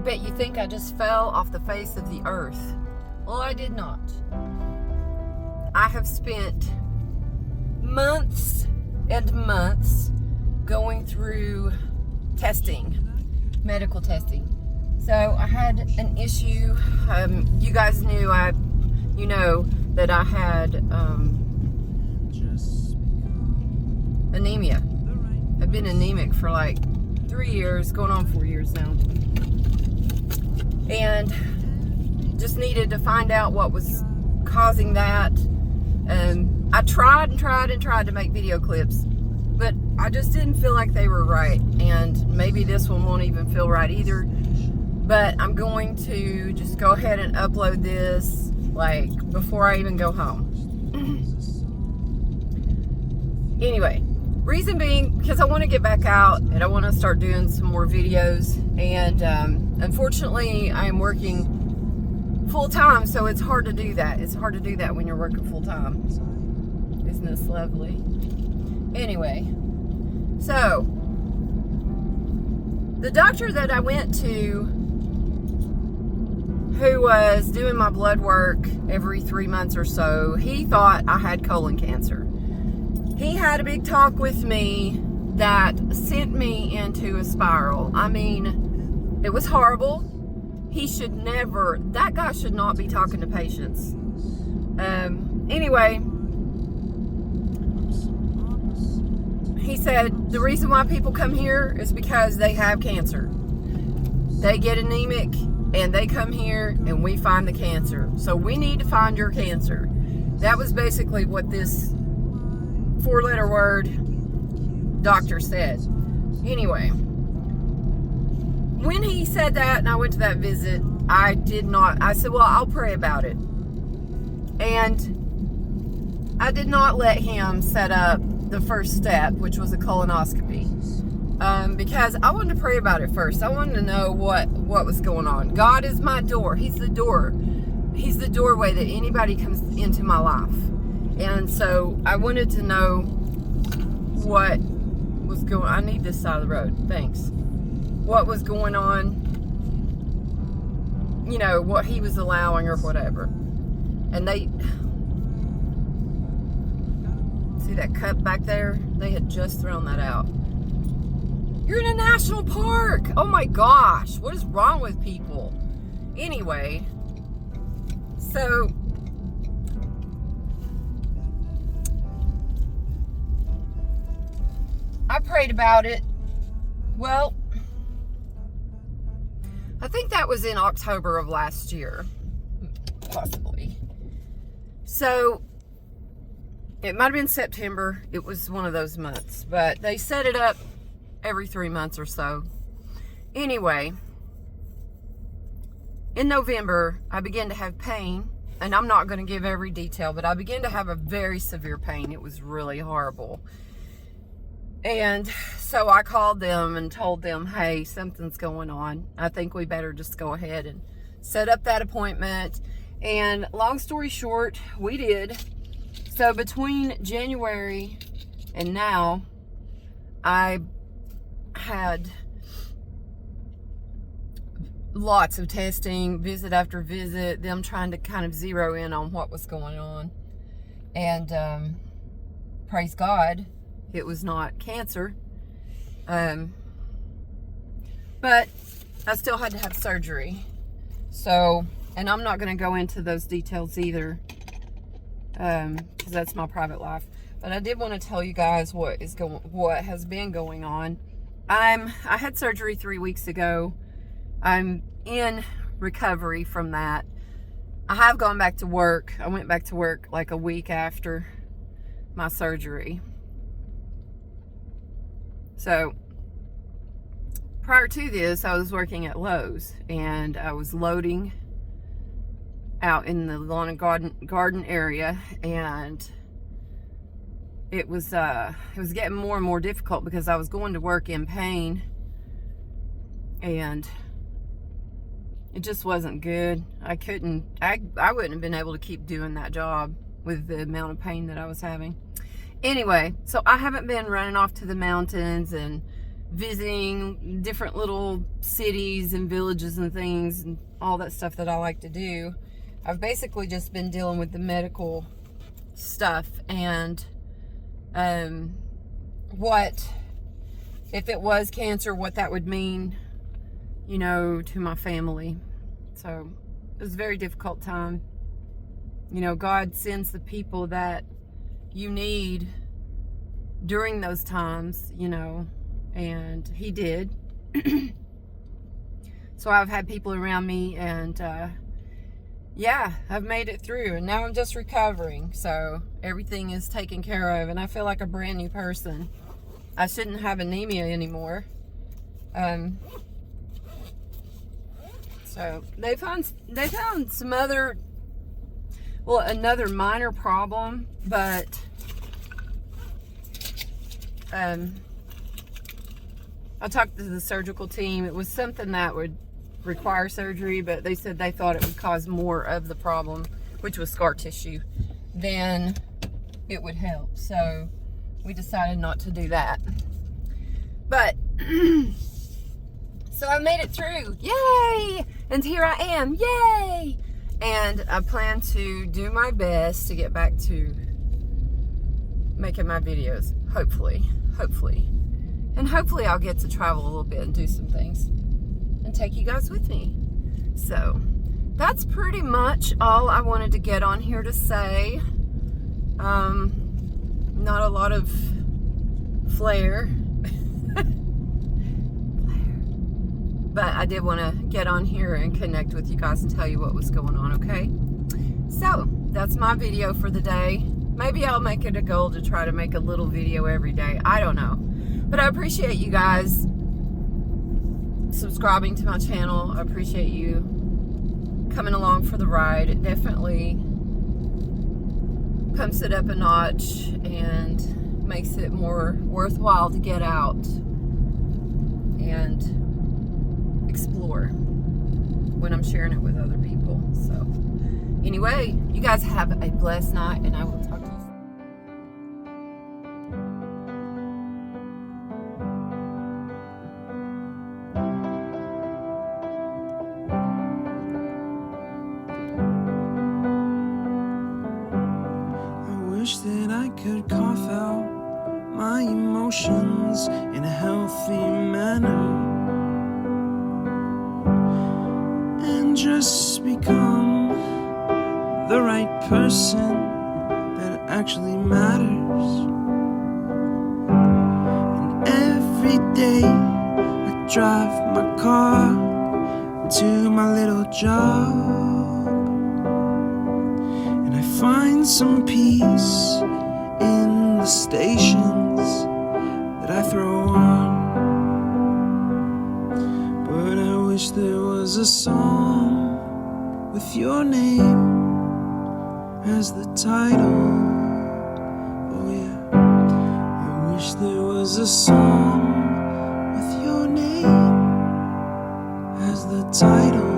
bet you think I just fell off the face of the earth. Well, I did not. I have spent months and months going through testing, medical testing. So I had an issue. You guys knew that I had anemia. I've been anemic for like 3 years, going on 4 years now. And just needed to find out what was causing that. I tried to make video clips, but I just didn't feel like they were right. And maybe this one won't even feel right either. But I'm going to just go ahead and upload this like before I even go home. Anyway, reason being, because I want to get back out and I want to start doing some more videos. And unfortunately, I am working full-time, so it's hard to do that. It's hard to do that when you're working full-time. Isn't this lovely? Anyway, so the doctor that I went to, who was doing my blood work every 3 months or so, he thought I had colon cancer. He had a big talk with me that sent me into a spiral. I mean, it was horrible. That guy should not be talking to patients. Anyway, he said the reason why people come here is because they have cancer. They get anemic and they come here and we find the cancer. So we need to find your cancer. That was basically what this 4-letter word doctor said. Anyway, when he said that and I went to that visit, I said, well, I'll pray about it. And I did not let him set up the first step, which was a colonoscopy. Because I wanted to pray about it first. I wanted to know what was going on. God is my door. He's the door. He's the doorway that anybody comes into my life. And so I wanted to know what was going on. I need this side of the road. Thanks. What was going on, what he was allowing or whatever. And see that cup back there? They had just thrown that out. You're in a national park. Oh my gosh, what is wrong with people? Anyway, so I prayed about it. Well, I think that was in October of last year, possibly. So it might have been September. It was one of those months, but they set it up every 3 months or so. Anyway, in November, I began to have pain, and I'm not going to give every detail, but I began to have a very severe pain. It was really horrible. And so I called them and told them, hey, something's going on. I think we better just go ahead and set up that appointment. And long story short, we did. So between January and now, I had lots of testing, visit after visit, them trying to kind of zero in on what was going on. And praise God, it was not cancer. But I still had to have surgery. So, and I'm not going to go into those details either, because that's my private life. But I did want to tell you guys what has been going on. I had surgery 3 weeks ago. I'm in recovery from that. I have gone back to work. I went back to work like a week after my surgery. So prior to this, I was working at Lowe's and I was loading out in the lawn and garden area, and it was getting more and more difficult because I was going to work in pain and it just wasn't good. I wouldn't have been able to keep doing that job with the amount of pain that I was having. Anyway, so I haven't been running off to the mountains and visiting different little cities and villages and things and all that stuff that I like to do. I've basically just been dealing with the medical stuff and what, if it was cancer, what that would mean, you know, to my family. So it was a very difficult time. You know, God sends the people that you need during those times, you know, and He did. So I've had people around me, and yeah, I've made it through, and now I'm just recovering. So everything is taken care of, and I feel like a brand new person. I shouldn't have anemia anymore. So they found some other, well, another minor problem, but I talked to the surgical team. It was something that would require surgery, but they said they thought it would cause more of the problem, which was scar tissue, than it would help. So we decided not to do that. But so I made it through. Yay! And here I am. Yay! And I plan to do my best to get back to making my videos. Hopefully. And hopefully I'll get to travel a little bit and do some things and take you guys with me. So that's pretty much all I wanted to get on here to say. Not a lot of flair. But I did want to get on here and connect with you guys and tell you what was going on, okay? So that's my video for the day. Maybe I'll make it a goal to try to make a little video every day. I don't know. But I appreciate you guys subscribing to my channel. I appreciate you coming along for the ride. It definitely pumps it up a notch and makes it more worthwhile to get out and explore when I'm sharing it with other people. So anyway, you guys have a blessed night, and I will talk to you soon. That I could cough out my emotions in a healthy manner and just become the right person that actually matters. And every day I drive my car to my little job, find some peace in the stations that I throw on. But I wish there was a song with your name as the title. Oh yeah, I wish there was a song with your name as the title.